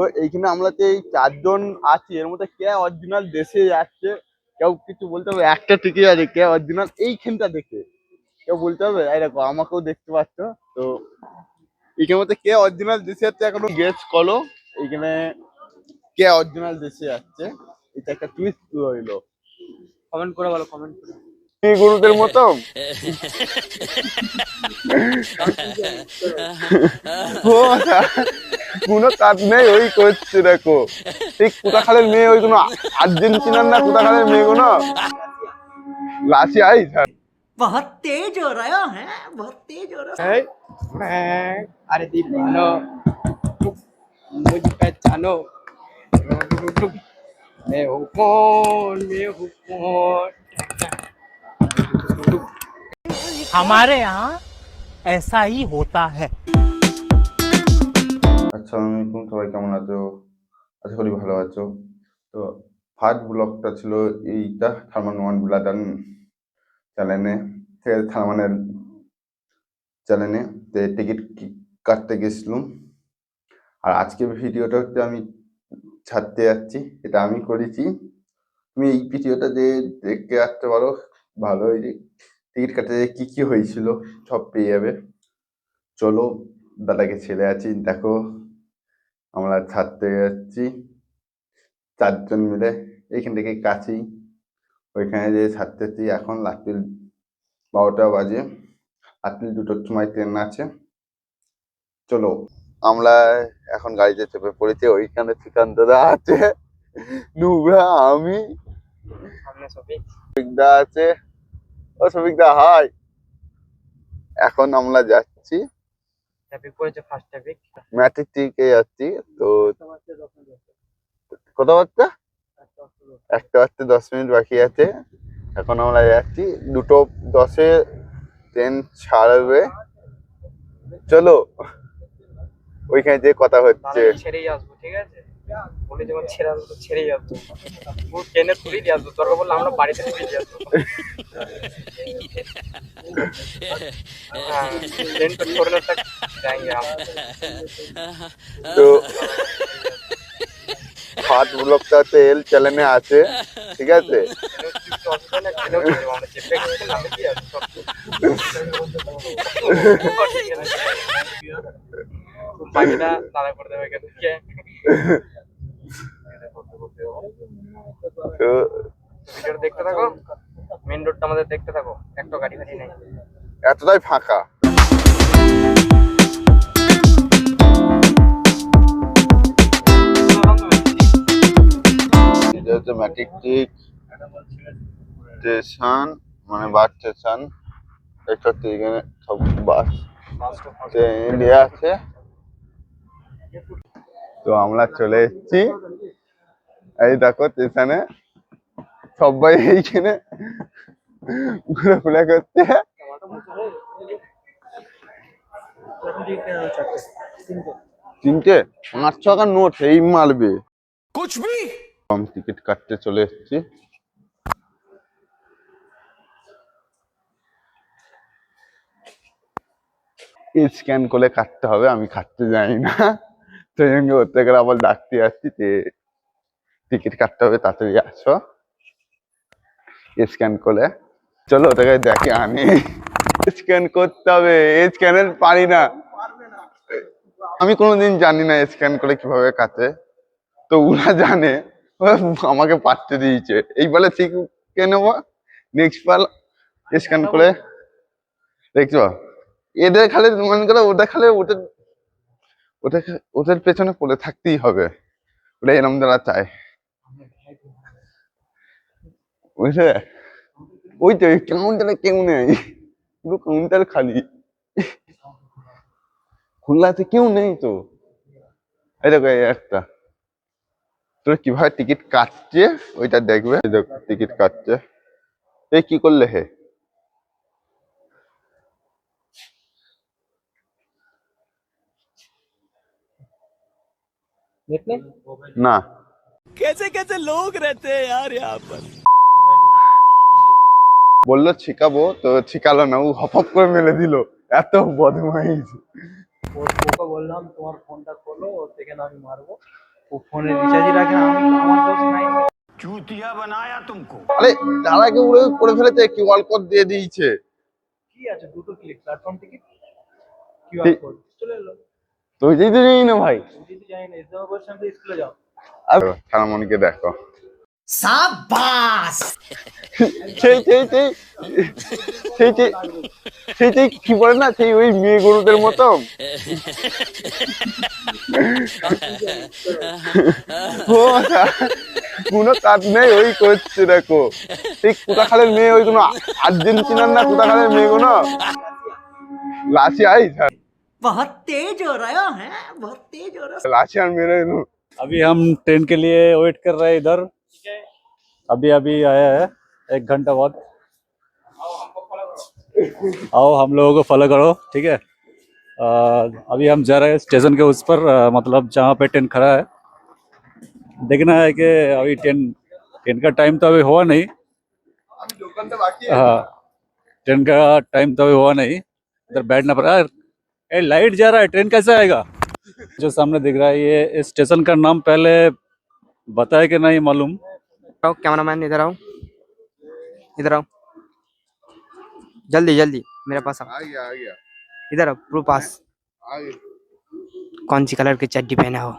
তো এইখানে আমরা যে এই চারজন আছি এর মধ্যে কে অরিজিনাল দেশে যাচ্ছে কেউ কিছু বলতে হবে। একটা টিকিট আছে কে অরিজিনাল এইখানটা দেখে কেউ বলতে হবে। এই দেখো আমাকেও দেখতে পাচ্ছ। তো এইখানের মধ্যে কে অরিজিনাল দেশে যাচ্ছে এখনো গেস করো। এইখানে কে অরিজিনাল দেশে যাচ্ছে এটা একটা টুইস্ট রইলো। কমেন্ট করে বলো, কমেন্ট করে। কি গুরুদের মতো ও আচ্ছা, কোনো কাজ নেই ওই করছে দেখো। ঠিক কোথাকালের মেয়ে ওই কোনো আর্জেন্টিনার না কোথাকালের মেয়ে কোনো রাশিয়াই बहुत तेज हो रहा है, बहुत तेज हो रहा है। अरे दीवानो मुझ पहचानो, मैं हूँ कौन, मैं हूँ कौन। हमारे यहाँ ऐसा ही होता है। আসসালামু আলাইকুম, সবাই কেমন আছো? আশা করি ভালো আছো। তো ফার্স্ট ব্লগটা ছিল এইটা থার্মান ওয়ান ব্লাডান চ্যানেলে থেকে থার্মানের চ্যানেলে টিকিট কাটতে গেছিলাম। আর আজকে ভিডিওটা হচ্ছে আমি ছাড়তে যাচ্ছি, এটা আমি করেছি। তুমি এই ভিডিওটা যে দেখতে আসতে পারো, ভালো হয়েছে। টিকিট কাটতে কি কি হয়েছিল সব পেয়ে যাবে। চলো দাদাকে ছেড়ে আছি, দেখো আমরা ছাড়তে যাচ্ছি চারজন মিলে এইখান থেকে কাছেই। ওইখানে যে ছাড়তে যাচ্ছি এখন রাত্রি 12টা বাজে, রাত্রি 2টোর সময় ট্রেন আছে। চলো আমরা এখন গাড়িতে চেপে পড়েছি। ওইখানে শ্রীকান্তদা আছে, নুবরা, আমি, সামনে সফিক দা আছে। ও সফিকদা হাই। এখন আমরা যাচ্ছি ট্রাফিক করেছে, ফার্স্ট ট্রাফিক। ম্যাট্রিক টিকে যাচ্ছি। তো কত বাচ্চা 1:10 বাকি আছে। এখন আমরা যাচ্ছি 2:10 ট্রেন ছাড়বে। চলো ওইখানে যে কথা হচ্ছে। ছেড়েই আসবো, ঠিক আছে? বলে যখন ছেড়ে আসবো ছেড়েই আসবো, ট্রেনে তুলে দিয়ে আসবো। দরকার বললে আমরা বাড়িতে তুলে দিয়ে আসবো। ट्रेन को छोड़ने तक जाएंगे हम। তো ফার্স্ট ব্লগটা তেল চ্যানেলে আছে, ঠিক আছে? দাদা করে দেবে এখান থেকে। তো ভিডিওটা দেখতে থাকো, মেন রোডটা আমাদের দেখতে থাকো, একটা গাড়ি ফাড়ি নেই, এতটাই ফাঁকা। এটা হচ্ছে ম্যাট্রিক স্টেশন, মানে বাস স্টেশন। এটা হচ্ছে এখানে সব বাস ইন্ডিয়া আছে। তো আমরা চলে এসেছি, এই দেখো স্টেশনে সবাই এইখানে ঘোরাফেরা করছে। তিনটে 500 টাকার নোট এই মারবে কুছ ভি। আমি টিকিট কাটতে চলে এসেছি। স্ক্যান করে কাটতে হবে, আমি কাটতে জানি না। তো সঙ্গে ওর থেকে আবার ডাকতে আসছি যে টিকিট কাটতে হবে, তাড়াতাড়ি আসো স্ক্যান করে। চলো ওটাকে দেখে আনি, স্ক্যান করতে হবে। স্ক্যানের পারি না আমি, কোনোদিন জানি না স্ক্যান করে কিভাবে কাটে। তো ওরা জানে, আমাকে পাঠতে দিয়েছে। এই বলে শিখে নেবো, নেক্সট পাল স্ক্যান করে। দেখছো এদের খালি মনে করে ওটা খালি ওদের ওদের ওদের পেছনে পড়ে থাকতেই হবে, ওটা এরম যারা চায়, বুঝলে? ওই তো কাউন্টারে কেউ নেই, পুরো কাউন্টার খালি, খুলনাতে কেউ নেই। তো এই দেখো এই একটা, তোর কিভাবে টিকিট কাটছে ওইটা দেখবে। দেখো টিকিট কাটছে, এই কি করলে হে না। कैसे कैसे लोग रहते हैं यार यहाँ पर। বললো ছিকাবো, তো ছিকালো না, ও হপ করে মেলে দিল। এত বদমাইশ। ওকে বললাম তোমার ফোনটা খোলো, ওর থেকে আমি মারবো। ও ফোনে রিচার্জই রাখে না, আমি আমার দোষ নাই। আরে দাদাকে উড়ে করে ফেলেছে, কিউআর কোড দিয়ে দিয়েছে। কি আছে, দুটো click, platform ticket, QR code, চলে এলো। তো ওইটাই তো জানি না ভাই। যদি জানি না, এক্সাম বলছে আমি স্কুলে যাও। আর থানামণিকে দেখো, शाबाश সেই সেই সেই সেই সেই সেই সেই কি বলে না, সেই ওই মেয়ে গরুদের মতো ও কোনো কাজ নেই, ওই করছে দেখো। সেই কোথাকালের মেয়ে, ওই কোনো আর্জেন্টিনার না কোথাকালের মেয়ে কোনো লাসি আই बहुत तेज हो रहा है बहुत तेज हो रहा लासि আর মেরে अभी हम ट्रेन के लिए वेट कर रहे हैं इधर। अभी अभी आया है 1 घंटा बाद। आओ हम लोगों को फॉलो करो, ठीक है। अभी हम जा रहे हैं स्टेशन के उस पर, मतलब जहाँ पे ट्रेन खड़ा है। देखना है कि अभी ट्रेन का टाइम तो अभी हुआ नहीं। हाँ, ट्रेन का टाइम तो अभी हुआ नहीं, इधर बैठना पड़ा। ए लाइट जा रहा है, ट्रेन कैसे आएगा? जो सामने दिख रहा है ये इस स्टेशन का नाम पहले बताया कि नहीं मालूम। आओ कैमरामैन, इधर आओ, इधर आओ, जल्दी जल्दी मेरे पास आओ, आ गया इधर आओ, प्रो पास। आ गया। कौन सी कलर की चड्डी पहना हो?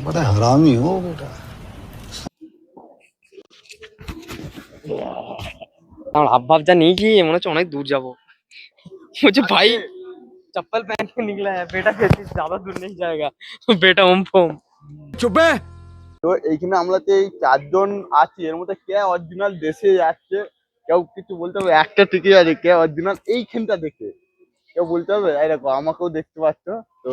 बड़ा हरामी हो बेटा। আমার হাব ভাব যা নেই কি মনে হচ্ছে অনেক দূর যাবো। मुझे भाई चप्पल पहन के निकला है, बेटा कहती ज्यादा दूर नहीं जाएगा, बेटा ओम फोम। তো এইখানে আমরা যে এই চারজন আছি, এর মধ্যে কে অরিজিনাল দেশে যাচ্ছে কেউ কিছু বলতে হবে? একটা টিকিট আছে, কে অরিজিনাল এইখানটা দেখে কেউ বলতে হবে? এই দেখো আমাকেও দেখতে পাচ্ছ তো,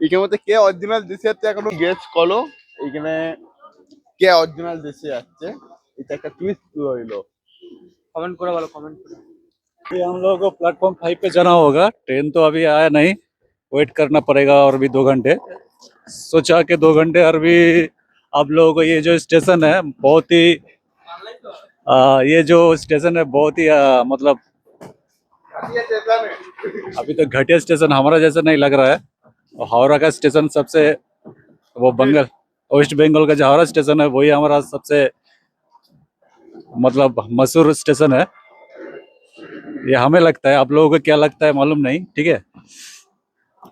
এইখানের মধ্যে কে অরিজিনাল দেশে যাচ্ছে এখনো গেস করো। এইখানে কে অরিজিনাল দেশে যাচ্ছে, এটা একটা টুইস্ট রইলো। कमेंट करो, बोलो कमेंट करो। अभी हम लोगों को प्लेटफॉर्म 5 पे जाना होगा। ट्रेन तो अभी आया नहीं, वेट करना पड़ेगा और भी 2 घंटे। सोचा कि 2 घंटे और भी आप लोगों को ये जो स्टेशन है बहुत ही ये जो स्टेशन है बहुत ही मतलब अभी तो घटिया स्टेशन हमारा जैसा नहीं लग रहा है। और हावड़ा का स्टेशन सबसे, वो बंगाल वेस्ट बंगाल का जो हावड़ा स्टेशन है वही हमारा सबसे मतलब मशहूर स्टेशन है, ये हमें लगता है। आप लोगों को क्या लगता है मालूम नहीं, ठीक है।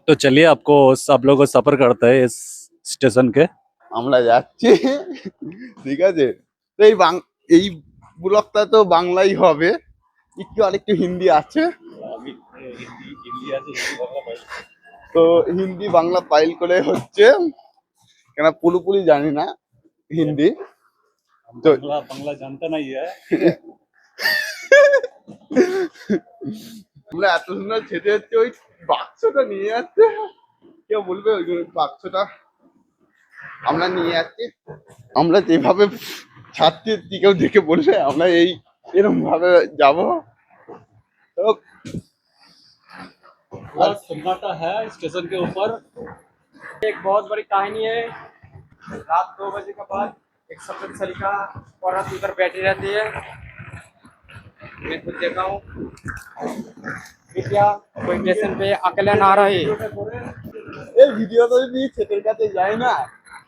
तो चलिए आपको सब लोगों को सफर करते हैं इस स्टेशन के। আমরা যাচ্ছি, ঠিক আছে। তো এই ব্লগটা তো বাংলাই হবে, একটু আরেকটু হিন্দি আছে। তো হিন্দি বাংলা ফাইল করে হচ্ছে, কেন পুরোপুরি জানি না হিন্দি। তো बांग्ला जानता नहीं है। আমরা এত সুন্দর ছেড়ে হচ্ছে, ওই বাক্সটা নিয়ে যাচ্ছে, কেউ বলবে ওই বাক্সটা আমরা নিয়ে যাচ্ছি। আমরা যেভাবে ছাড়ছি কেউ দেখে বলবে আমরা এরকম ভাবে যাবো। তো और सन्नाटा है स्टेशन के ऊपर। एक बहुत बड़ी कहानी है। रात 2 बजे के बाद एक सफेद सलीका औरत उधर बैठी रहती है, मैं खुद देखा हूँ। क्या कोई स्टेशन पे अकेला ना रहे। এই ভিডিওটা যদি ছেলের কাছে যায় না,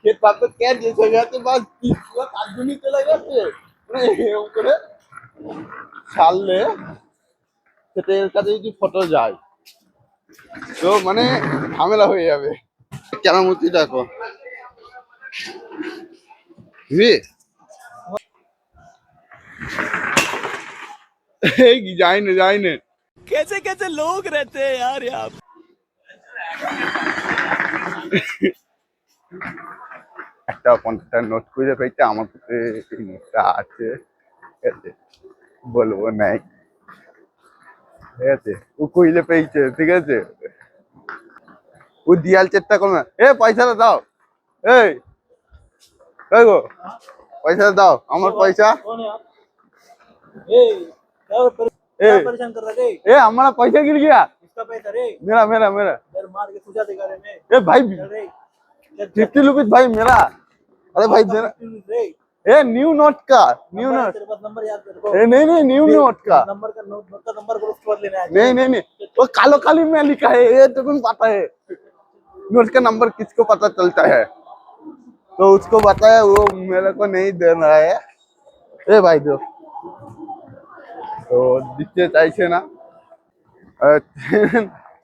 সে ভাববে কে যেতে গেছে বা তার জন্যই চলে গেছে, মানে এরকম করে ছাড়লে সেটার কাছে যদি ফটো যায় তো মানে ঝামেলা হয়ে যাবে। কেরামতি দেখো এই যাই না कैसे कैसे लोग रहते हैं यार यहाँ पे। একটা 50 নোট খুঁজে পেয়েছে, আমার কাছে এই নোটটা আছে, ঠিক আছে বলবো নাই, ঠিক আছে। ও খুঁজে পেয়েছে, ঠিক আছে। ও দিয়াল চেষ্টা করবে, পয়সাটা দাও, এই গো পয়সাটা দাও, আমার পয়সা। परेशान कर रहा है हमारा पैसा गिर गया, इसका पैसा रे मेरा मेरा मेरा यार मार के तुझा देगा रे मैं भाई रे 50 रुपीज भाई मेरा। अरे भाई मेरा रे न्यू नोट का, न्यू नोट। तेरे पास नंबर याद तेरे को नहीं न्यू नोट का, नंबर का नोट का नंबर को उसके बाद लेना है नहीं वो कालो काली में लिखा है, ये तो तुम्हें पता है नोट का नंबर किसको पता चलता है। तो उसको बताया, वो मेरे को नहीं दे रहा है। ए भाई दो, তো দিতে চাইছে না।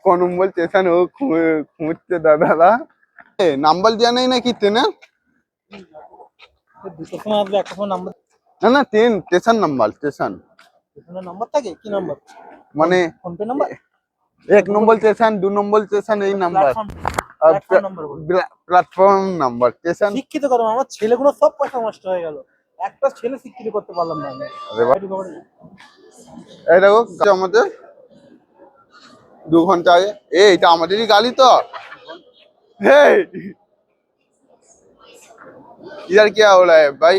কনম্বল স্টেশন ও খুঁজছে দাদারা। নাম্বার দেওয়া নেই নাকি ট্রেনের? দুটো সময় আসবে, একটা সময় নাম্বার, না না, train station number, station number থাকে কি নাম্বার? মানে ফোন পে নাম্বার, 1 নম্বর স্টেশন, 2 নম্বর স্টেশন, এই নাম্বার প্ল্যাটফর্ম নাম্বার বলে। Platform number station. শিক্ষিত করো, আমার ছেলেগুলো সব পয়সা নষ্ট হয়ে গেল, একটা ছেলে শিক্ষিত করতে পারলাম না আমি। এই দেখো আমাদের 2 ঘন্টা আগে, এটা আমাদেরই গাড়ি তো। हे इधर क्या हो रहा है भाई?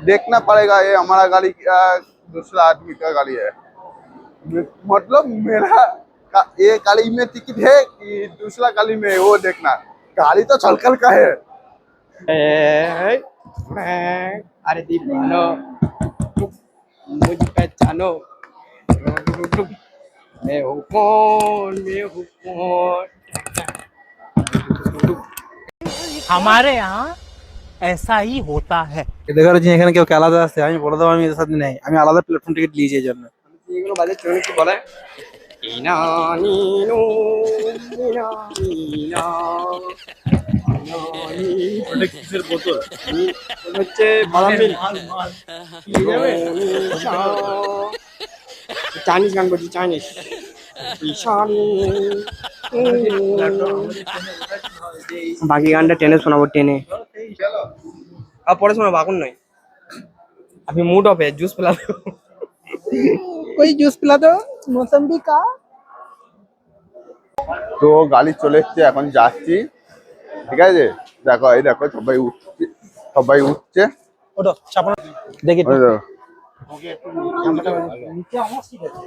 देखना पड़ेगा, ये हमारा गाड़ी दूसरा आदमी का गाड़ी है। मतलब मेरा ये गाड़ी में टिकट है कि दूसरा गाड़ी में, वो देखना। गाड़ी तो छलकल का है। अरे दीवानो मुझे पहचानो, मैं हूँ कौन, मैं हूँ कौन। हमारे यहाँ ऐसा ही होता है। এদের যে এখানে কেউ আলাদা আসছে, আমি বলে দেবো আমি এদের সাথে নেই, আমি আলাদা প্ল্যাটফর্ম টিকিট নিয়েছি এই জন্য। এগুলো বাজে চলে কি বলে, ইনা নিনু ইনা ইনা, ওটা কিসের বোতল? ওটা হচ্ছে বাদাম মিল্ক। চাইনিজ গান করছি, চাইনিজ ঈশানি। বাকি গানটা টেনে শোনাবো, টেনে আর পরে শোনাবো, এখন নয়। अभी मूड ऑफ है, जूस पिला दो, कोई जूस पिला दो, मौसम्बी का। তো গাড়ি চলে এসছে, এখন যাচ্ছি। ঠিক আছে, দেখো এই দেখো সবাই উঠছে, সবাই উঠছে। ওটো চাপড় দেখি ওই দেখো। নিচে আমার সিট আছে,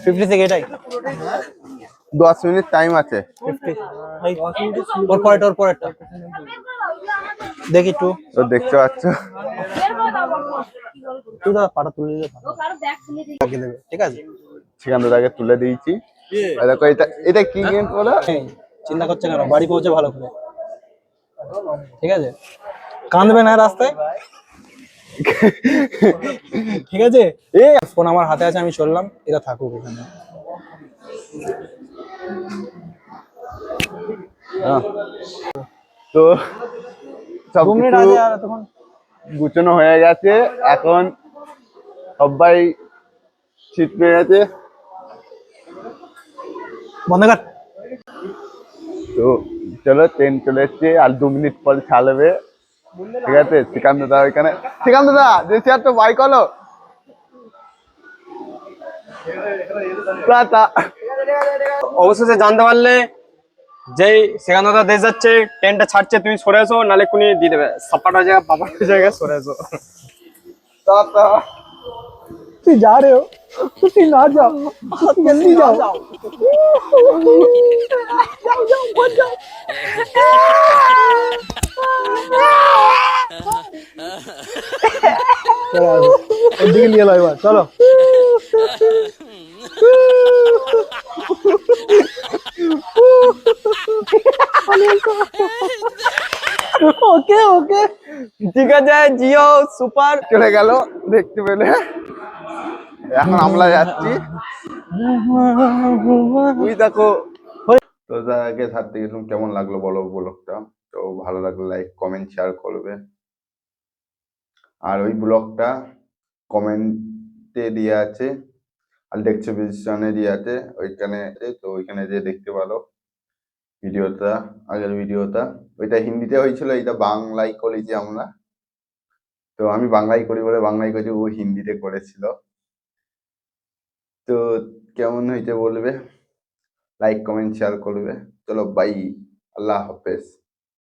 50 থেকে এটাই 10 মিনিট টাইম আছে। 50 ওর পরেরটা, ওর পরেরটা দেখি একটু। তো দেখতে পাচ্ছ, তুই দাদা পাটা তুলে দিলে ভালো দেবে, ঠিক আছে? সেখান থেকে আগে তুলে দিয়েছি। এই দেখো এটা, এটা কি গেম বলো? চিন্তা করছে কেন, বাড়ি পৌঁছে ভালো করে, ঠিক আছে? কাঁদবে না রাস্তায়, ঠিক আছে? ফোন আমার হাতে আছে, আমি চললাম, এটা থাকুক এখানে। তো সব 2 মিনিট কিছু আগে আর তখন গুছানো হয়ে গেছে, এখন সবাই সিট পেয়ে গেছে। বন্ধ কর। তো চলো, ট্রেন চলে এসছে, আর 2 মিনিট পর ছাড়বে। ঠিক আছে, শ্রীকান্ত দা ওইখানে। শ্রীকান্ত দা যে চেয়ার তো বাই করো। অবশেষে জানতে পারলে যেই সেখানটা দেশ যাচ্ছে, ট্রেনটা ছাড়ছে, তুমি সরে এসো, নালে কোনি দিয়ে দেবে সাপাটা জায়গা, পাপাটা জায়গায় সরে এসো। টাটা। তুই যা রে, তুই না যাও, জলদি যাও, ওদিকে নিয়ে এলো এবার, চলো। ওকে ওকে, ঠিক আছে, জিও সুপার। চলে গেল দেখতে পেলে। এখন আমরা যাচ্ছি, তুই দেখো। তো তাকে থাকতে গেলাম, কেমন লাগলো বলো ব্লগটা? তো ভালো লাগলে লাইক কমেন্ট শেয়ার করবে। আর ওই ব্লগটা কমেন্টে দিয়ে আছে, আর ডেসক্রিপশনে দিয়ে আছে, ওইখানে। তো ওইখানে যে দেখতে পারো ভিডিওটা, আগের ভিডিওটা। ওইটা হিন্দিতে হয়েছিল, এটা বাংলায় করেছি আমরা। তো আমি বাংলায় করি বলে বাংলায় করেছি, ও হিন্দিতে করেছিল। তো কেমন হয়েছে বলবে, লাইক কমেন্ট শেয়ার করবে। চলো বাই, আল্লাহ হাফেজ।